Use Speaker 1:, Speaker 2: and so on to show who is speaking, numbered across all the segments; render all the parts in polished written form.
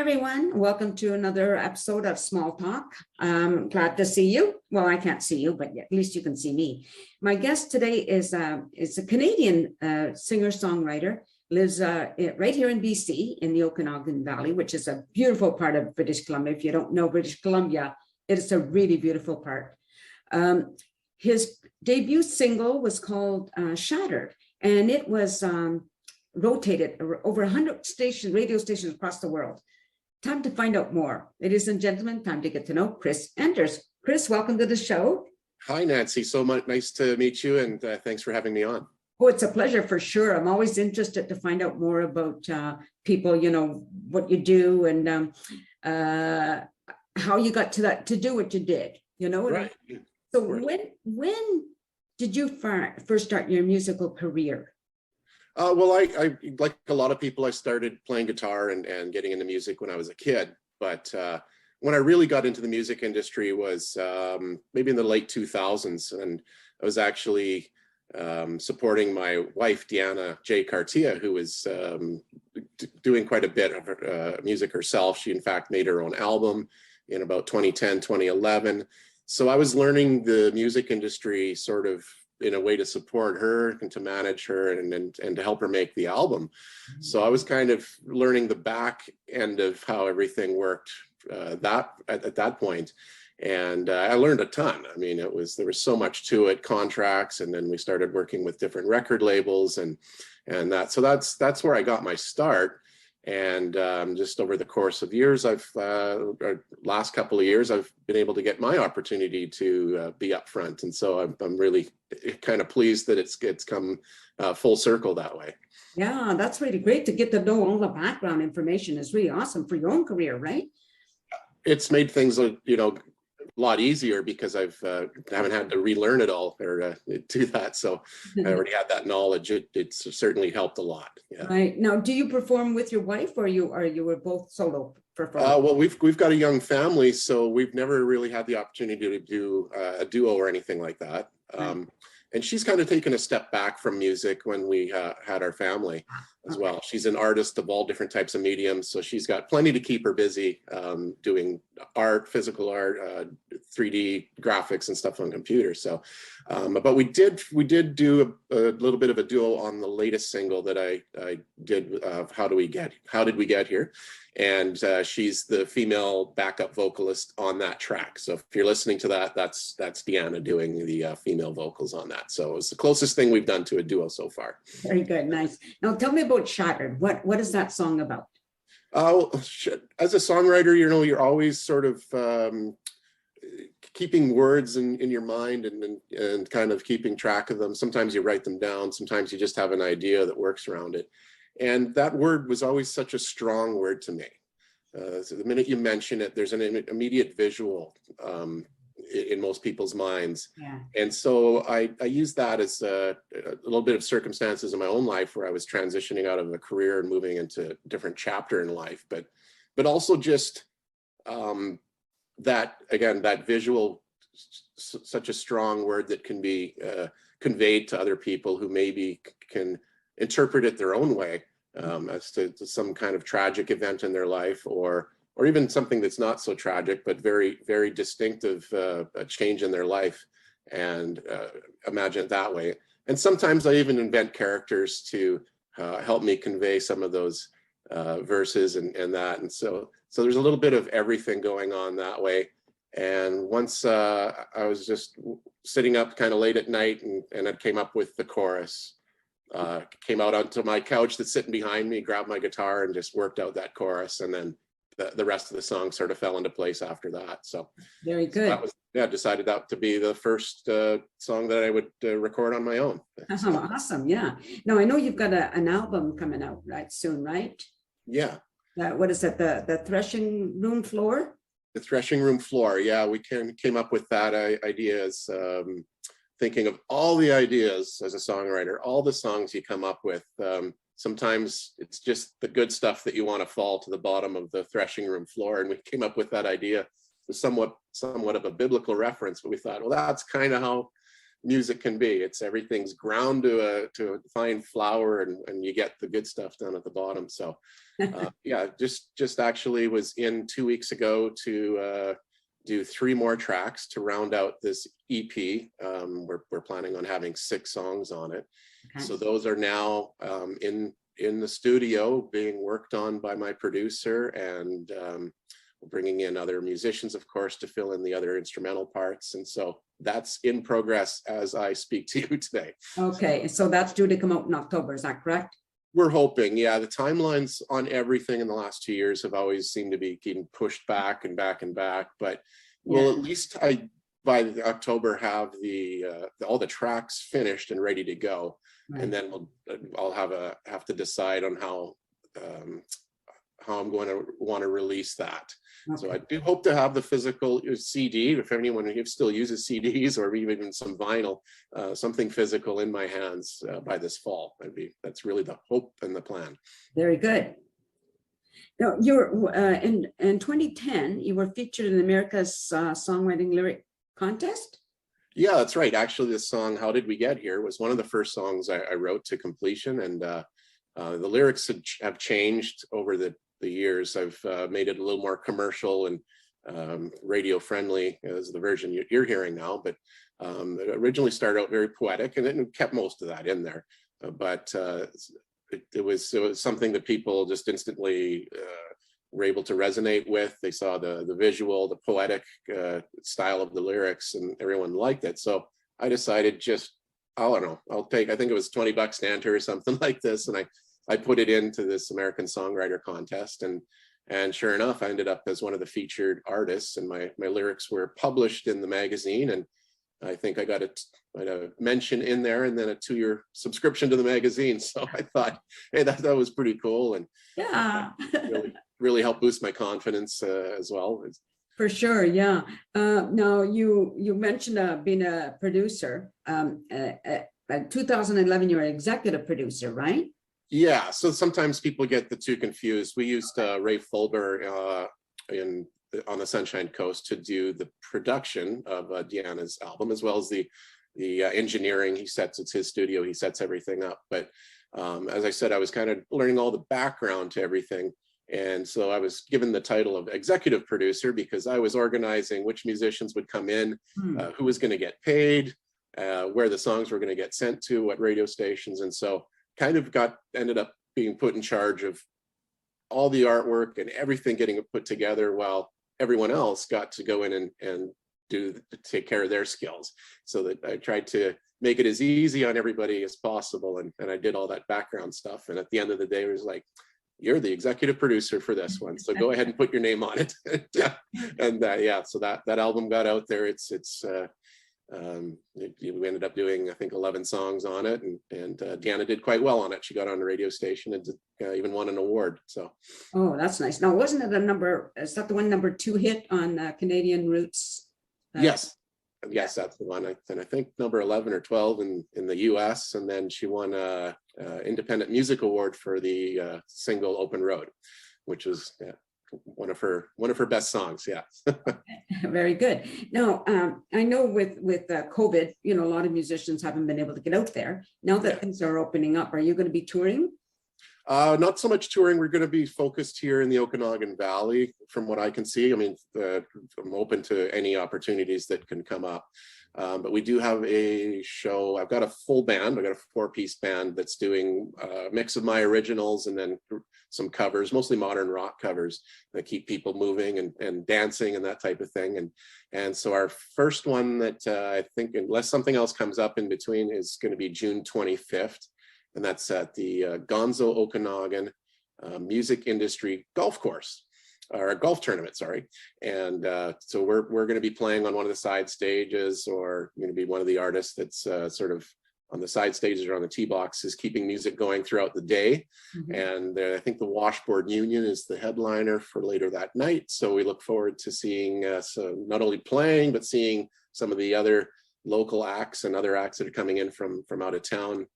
Speaker 1: everyone. Welcome to another episode of Small Talk. Glad to see you. Well, I can't see you, but at least you can see me. My guest today is a Canadian singer-songwriter, lives right here in BC in the Okanagan Valley, which is a beautiful part of British Columbia. If you don't know British Columbia, it is a really beautiful part. His debut single was called Shattered, and it was rotated over 100 radio stations across the world. Time to find out more. Ladies and gentlemen, time to get to know Kris Anders. Kris, welcome to the show.
Speaker 2: Hi, Nancy. So much nice to meet you, and thanks for having me on.
Speaker 1: Oh, it's a pleasure for sure. I'm always interested to find out more about people, you know, what you do and how you got to do what you did, you know?
Speaker 2: Right.
Speaker 1: So when did you first start your musical career?
Speaker 2: Well, I like a lot of people, I started playing guitar and getting into music when I was a kid. But when I really got into the music industry was maybe in the late 2000s. And I was actually supporting my wife, Deanna J. Cartia, who was doing quite a bit of music herself. She, in fact, made her own album in about 2010, 2011. So I was learning the music industry sort of in a way to support her and to manage her and to help her make the album. So I was kind of learning the back end of how everything worked at that point. And I learned a ton. I mean, there was so much to it, contracts, and then we started working with different record labels and that. So that's where I got my start. And just over the course of years, last couple of years, I've been able to get my opportunity to be up front. And so I'm really kind of pleased that it's come full circle that way.
Speaker 1: Yeah, that's really great to get to know all the background information. Is really awesome for your own career, right?
Speaker 2: It's made things, you know, a lot easier because I haven't had to relearn it all or do that. So I already had that knowledge. It's certainly helped a lot. Yeah.
Speaker 1: Right. Now, do you perform with your wife or you were both solo performers?
Speaker 2: Well, we've got a young family, so we've never really had the opportunity to do a duo or anything like that.
Speaker 1: Right.
Speaker 2: And she's kind of taken a step back from music when we had our family as well. She's an artist of all different types of mediums, so she's got plenty to keep her busy doing art, physical art, 3D graphics and stuff on computers. So, but we did do a little bit of a duo on the latest single that I did. How did we get here? And she's the female backup vocalist on that track. So if you're listening to that, that's Deanna doing the female vocals on that. So it's the closest thing we've done to a duo so far.
Speaker 1: Very good, nice. Now tell me about Shattered. What is that song about?
Speaker 2: As a songwriter, you know, you're always sort of keeping words in your mind and kind of keeping track of them. Sometimes you write them down. Sometimes you just have an idea that works around it. And that word was always such a strong word to me. So the minute you mention it, there's an immediate visual in most people's minds. Yeah. And so I used that as a little bit of circumstances in my own life where I was transitioning out of a career and moving into a different chapter in life. But also just that visual, such a strong word that can be conveyed to other people who maybe can interpret it their own way as to some kind of tragic event in their life or even something that's not so tragic, but very, very distinctive a change in their life and imagine it that way. And sometimes I even invent characters to help me convey some of those verses and that. And so there's a little bit of everything going on that way. And once I was just sitting up kind of late at night and I came up with the chorus. Came out onto my couch that's sitting behind me, grabbed my guitar and just worked out that chorus. And then the rest of the song sort of fell into place after that. So
Speaker 1: very good.
Speaker 2: So decided that to be the first song that I would record on my own.
Speaker 1: Oh, awesome. Yeah. Now I know you've got an album coming out soon, right?
Speaker 2: Yeah.
Speaker 1: What is that? The Threshing Room Floor?
Speaker 2: The Threshing Room Floor. Yeah, we came up with that idea as thinking of all the ideas as a songwriter, all the songs you come up with. Sometimes it's just the good stuff that you want to fall to the bottom of the threshing room floor. And we came up with that idea with somewhat of a biblical reference, but we thought, well, that's kind of how music can be. It's everything's ground to a fine flour, and you get the good stuff down at the bottom. So yeah, just actually was in 2 weeks ago to do 3 more tracks to round out this EP. We're planning on having 6 songs on it.
Speaker 1: Okay.
Speaker 2: So those are now in the studio being worked on by my producer, and bringing in other musicians, of course, to fill in the other instrumental parts. And so that's in progress as I speak to you today.
Speaker 1: Okay, so that's due to come out in October, is that correct?
Speaker 2: We're hoping, yeah. The timelines on everything in the last 2 years have always seemed to be getting pushed back and back and back, but we'll at least by October have all the tracks finished and ready to go. Right. And then I'll have to decide on how I'm going to want to release that. Okay. So I do hope to have the physical CD, if anyone still uses CDs, or even some vinyl, something physical in my hands by this fall. That's really the hope and the plan. Very good.
Speaker 1: Now, you're in 2010, you were featured in America's Songwriting Lyric Contest.
Speaker 2: Yeah, that's right. Actually, this song, How Did We Get Here, was one of the first songs I wrote to completion, and the lyrics have changed over the years. I've made it a little more commercial and radio friendly as the version you're hearing now, but it originally started out very poetic, and it kept most of that in there. But it was something that people just instantly were able to resonate with. They saw the visual, the poetic style of the lyrics, and everyone liked it. So I decided I don't know, I think it was $20 to enter or something like this, and I put it into this American Songwriter Contest, and sure enough, I ended up as one of the featured artists, and my lyrics were published in the magazine, and I think I got a mention in there, and then a 2-year subscription to the magazine. So I thought, hey, that was pretty cool, and
Speaker 1: yeah,
Speaker 2: really helped boost my confidence as well.
Speaker 1: For sure, yeah. Now you mentioned being a producer. 2011, you were an executive producer, right?
Speaker 2: Yeah, so sometimes people get the two confused. We used Ray Fulber on the Sunshine Coast to do the production of Deanna's album, as well as the engineering. It's his studio, he sets everything up. But as I said, I was kind of learning all the background to everything. And so I was given the title of executive producer because I was organizing which musicians would come in, who was going to get paid, where the songs were going to get sent to, what radio stations. And so kind of ended up being put in charge of all the artwork and everything getting put together, while everyone else got to go in and take care of their skills. So that I tried to make it as easy on everybody as possible. And I did all that background stuff. And at the end of the day, it was like, you're the executive producer for this one, so go ahead and put your name on it. And yeah, so that album got out there. We ended up doing, I think, 11 songs on it, and Deanna did quite well on it. She got on the radio station and even won an award. So,
Speaker 1: oh, that's nice. Now, wasn't it is that the one #2 hit on Canadian Roots?
Speaker 2: Yes, that's the one. And I think number 11 or 12 in the U.S. And then she won a Independent Music Award for the single "Open Road," which was one of her best songs. Yeah.
Speaker 1: Very good. Now, I know with COVID, a lot of musicians haven't been able to get out there. Now that things are opening up, are you going to be touring?
Speaker 2: Not so much touring. We're going to be focused here in the Okanagan Valley, from what I can see. I mean, I'm open to any opportunities that can come up. But we do have a show. I've got a full band. I've got a 4-piece band that's doing a mix of my originals and then some covers, mostly modern rock covers that keep people moving and dancing and that type of thing. And so our first one that I think, unless something else comes up in between, is going to be June 25th. And that's at the Gonzo Okanagan Music Industry Golf Course, or a golf tournament, sorry. And so we're going to be playing on one of the side stages, or going to be one of the artists that's sort of on the side stages or on the tee boxes, keeping music going throughout the day. Mm-hmm. And I think the Washboard Union is the headliner for later that night. So we look forward to seeing not only playing, but seeing some of the other local acts and other acts that are coming in from out of town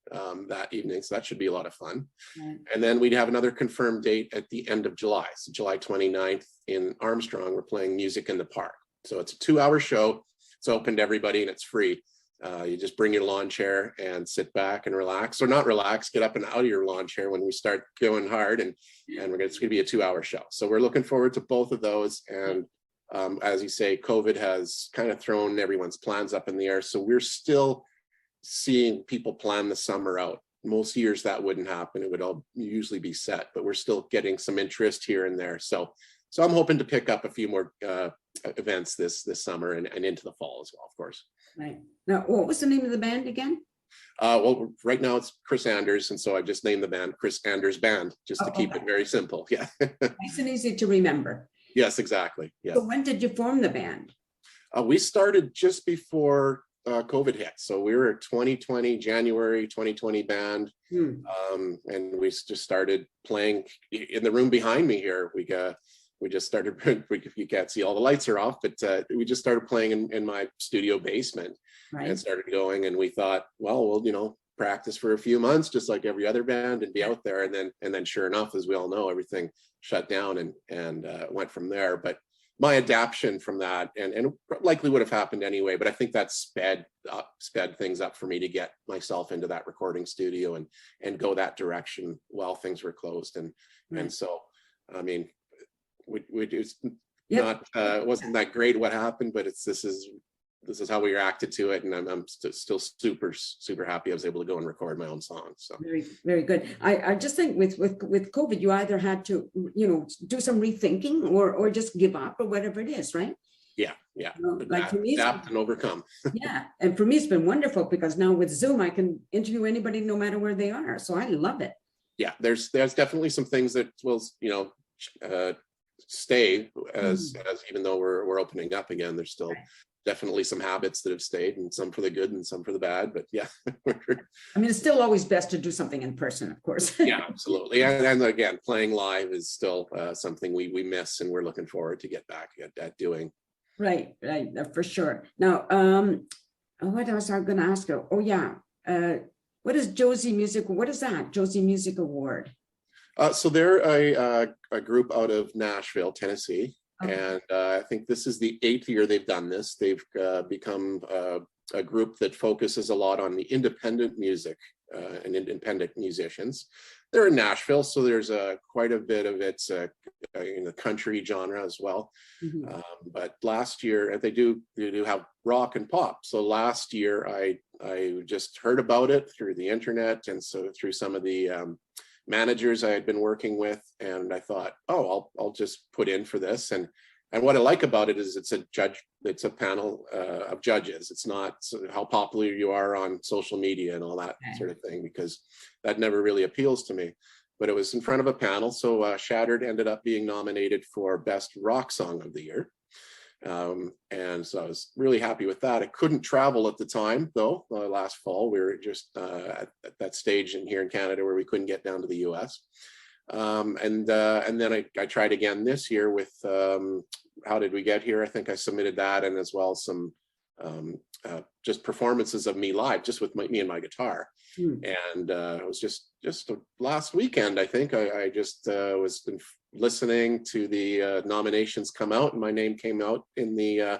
Speaker 2: that evening. So that should be a lot of fun. Right. And then we'd have another confirmed date at the end of July. So July 29th in Armstrong, we're playing Music in the Park. So it's a 2-hour show. It's open to everybody and it's free. You just bring your lawn chair and sit back and relax, or not relax, get up and out of your lawn chair when we start going hard, and it's going to be a 2-hour show. So we're looking forward to both of those. And as you say, COVID has kind of thrown everyone's plans up in the air. So we're still seeing people plan the summer out. Most years that wouldn't happen. It would all usually be set, but we're still getting some interest here and there. So I'm hoping to pick up a few more events this summer and into the fall as well, of course.
Speaker 1: Right. Now, what was the name of the band again?
Speaker 2: Well, right now it's Kris Anders, and so I've just named the band Kris Anders Band, just to keep it very simple. Yeah.
Speaker 1: Nice and easy to remember.
Speaker 2: Yes, exactly. Yeah.
Speaker 1: So when did you form the band?
Speaker 2: We started just before COVID hit. So we were a 2020, January 2020 band. And we just started playing in the room behind me here. We just started, you can't see, all the lights are off, but we just started playing in my studio basement. Right. And started going, and we thought, well, we'll, practice for a few months, just like every other band, and be out there. And then sure enough, as we all know, everything shut down and went from there. But my adaptation from that, and likely would have happened anyway, but I think that sped things up for me to get myself into that recording studio and go that direction while things were closed. And so, I mean, it's not, it wasn't that great what happened, but this is how we reacted to it. And I'm still super happy I was able to go and record my own songs. So
Speaker 1: very, very good. I just think with COVID, you either had to, do some rethinking or just give up or whatever it is, right?
Speaker 2: Yeah.
Speaker 1: Like for me,
Speaker 2: adapt and overcome.
Speaker 1: Yeah. And for me, it's been wonderful because now with Zoom, I can interview anybody no matter where they are. So I love it. Yeah.
Speaker 2: There's definitely some things that will, stay as even though we're opening up again. There's still definitely some habits that have stayed, and some for the good and some for the bad, but yeah.
Speaker 1: I mean, it's still always best to do something in person, of course.
Speaker 2: Yeah, absolutely. And again, playing live is still something we miss, and we're looking forward to get back at doing.
Speaker 1: Right, for sure. Now, what else I'm going to ask you? Oh yeah, what is Josie Music? What is that? Josie Music Award?
Speaker 2: So they're a group out of Nashville, Tennessee. Okay. And I think this is the 8th year they've done this. They've become a group that focuses a lot on the independent music and independent musicians. They're in Nashville, so there's quite a bit of it's in the country genre as well. But last year they do have rock and pop. So last year I just heard about it through the internet, and so through some of the managers I had been working with, and I thought, I'll just put in for this. And what I like about it is it's a panel of judges. It's not how popular you are on social media and all that sort of thing, because that never really appeals to me. But it was in front of a panel. So Shattered ended up being nominated for Best Rock Song of the Year. And so I was really happy with that. I couldn't travel at the time, though. Last fall, we were just at that stage here in Canada where we couldn't get down to the US. And then I tried again this year with How Did We Get Here? I think I submitted that, and as well some just performances of me live, just with me and my guitar. And it was just last weekend, I think I just was listening to the nominations come out, and my name came out in the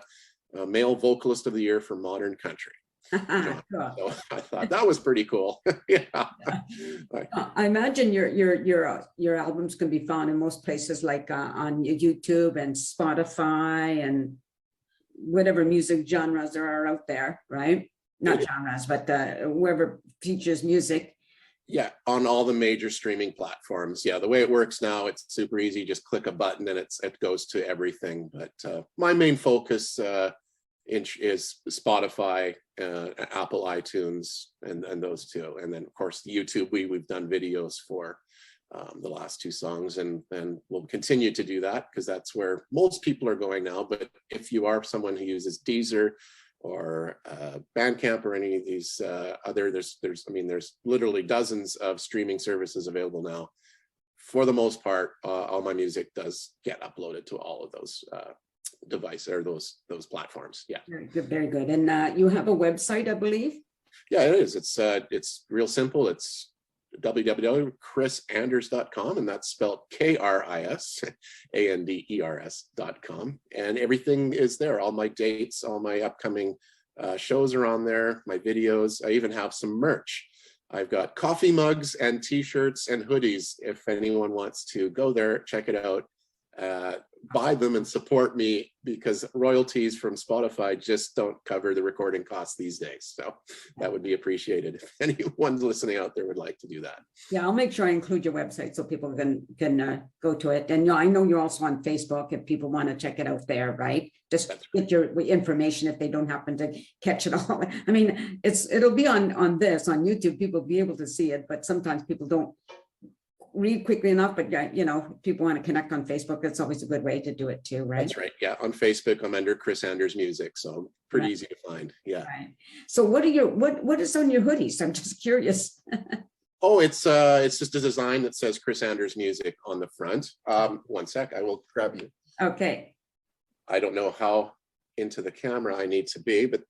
Speaker 2: Male Vocalist of the Year for Modern Country. So I thought that was pretty cool. Yeah.
Speaker 1: I imagine your albums can be found in most places, like on YouTube and Spotify and whatever music genres there are out there, right? Not genres, but whoever features music.
Speaker 2: Yeah, on all the major streaming platforms. Yeah, the way it works now, it's super easy. Just click a button and it goes to everything. But my main focus is Spotify, Apple iTunes, and those two. And then, of course, YouTube, we've done videos for the last 2 songs, and we'll continue to do that because that's where most people are going now. But if you are someone who uses Deezer or Bandcamp or any of these other, there's literally dozens of streaming services available now. For the most part, all my music does get uploaded to all of those devices or those platforms. Yeah.
Speaker 1: Very good. And you have a website, I believe?
Speaker 2: Yeah, it is. It's real simple. It's www.krisanders.com, and that's spelled KRISANDERS.com, and everything is there. All my dates, all my upcoming shows are on there, my videos. I even have some merch. I've got coffee mugs and t-shirts and hoodies. If anyone wants to go there, check it out. Buy them and support me, because royalties from Spotify just don't cover the recording costs these days. So that would be appreciated if anyone listening out there would like to do that.
Speaker 1: Yeah, I'll make sure I include your website so people can go to it. And I know you're also on Facebook if people want to check it out there, right? Just get your information if they don't happen to catch it all. I mean, it'll be on YouTube. People will be able to see it, but sometimes people don't read quickly enough. But yeah, if people want to connect on Facebook, that's always a good way to do it too, right?
Speaker 2: That's right. Yeah, on Facebook I'm under Kris Anders Music, so pretty easy to find. Yeah.
Speaker 1: Right. So what is on your hoodies? I'm just curious.
Speaker 2: Oh, it's just a design that says Kris Anders Music on the front. One sec, I will grab you.
Speaker 1: Okay.
Speaker 2: I don't know how into the camera I need to be, but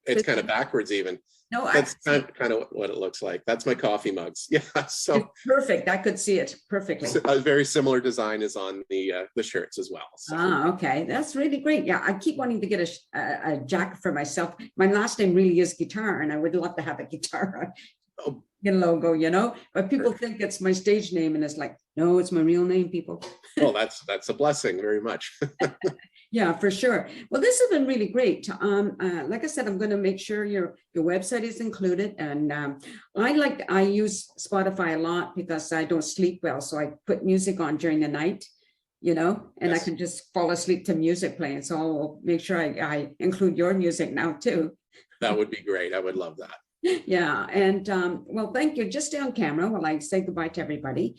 Speaker 2: it's kind of backwards even.
Speaker 1: No,
Speaker 2: that's kind of what it looks like. That's my coffee mugs. Yeah, so
Speaker 1: it's perfect. I could see it perfectly.
Speaker 2: A very similar design is on the shirts as well. So.
Speaker 1: Okay, that's really great. Yeah, I keep wanting to get a jacket for myself. My last name really is Guitar, and I would love to have a guitar logo, but people think it's my stage name, and it's like, no, it's my real name, people.
Speaker 2: Well, that's a blessing, very much.
Speaker 1: Yeah, for sure. Well, this has been really great. Like I said, I'm going to make sure your website is included. And I use Spotify a lot because I don't sleep well. So I put music on during the night, and yes. I can just fall asleep to music playing. So I'll make sure I include your music now too.
Speaker 2: That would be great. I would love that.
Speaker 1: Yeah. And well, thank you. Just stay on camera while I say goodbye to everybody.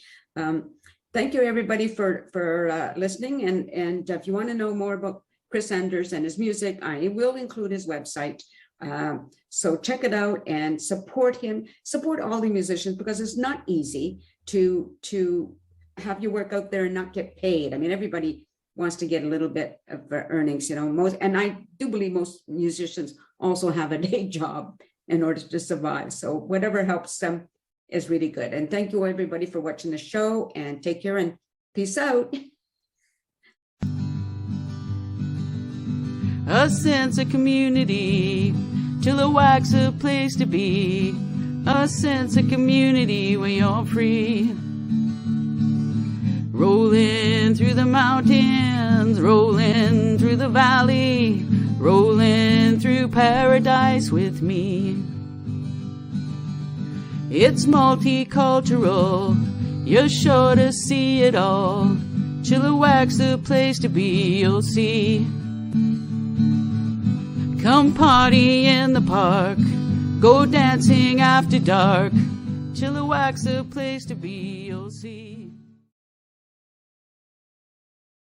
Speaker 1: Thank you, everybody, for listening. And if you want to know more about Kris Anders and his music, I will include his website. So check it out and support him. Support all the musicians, because it's not easy to have your work out there and not get paid. I mean, everybody wants to get a little bit of earnings, and I do believe most musicians also have a day job in order to survive. So whatever helps them is really good. And thank you, everybody, for watching the show, and take care and peace out.
Speaker 3: A sense of community, Chilliwack's a place to be. A sense of community where you're free. Rolling through the mountains, rolling through the valley, rolling through paradise with me. It's multicultural, you're sure to see it all. Chilliwack's the place to be, you'll see. Come party in the park, go dancing after dark. Chilliwack's the place to be, you'll see.